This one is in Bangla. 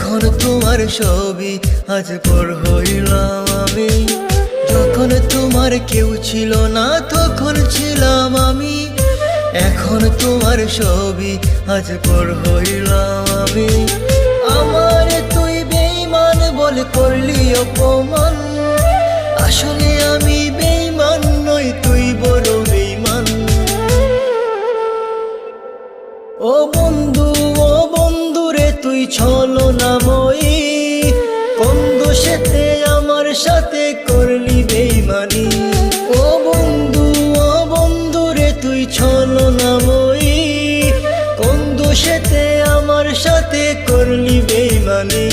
এখন তোমার ছবি আজ পর হইলাম আমি। যখন তোমার কেউ ছিল না তখন ছিলাম আমি। এখন তোমার ছবি আজ পর হইলাম আমি। আমার তুই বেঈমান বলে করলি অপমান, আসলে আমি বেঈমান নই, তুই বড় বেঈমান। ও বন্ধু রে তুই ছলনাময়ী, কোন দোষেতে আমার সাথে করলি বেঈমানি। ও বন্ধু রে তুই ছলনাময়ী, কোন দোষেতে আমার সাথে করলি বেঈমানি।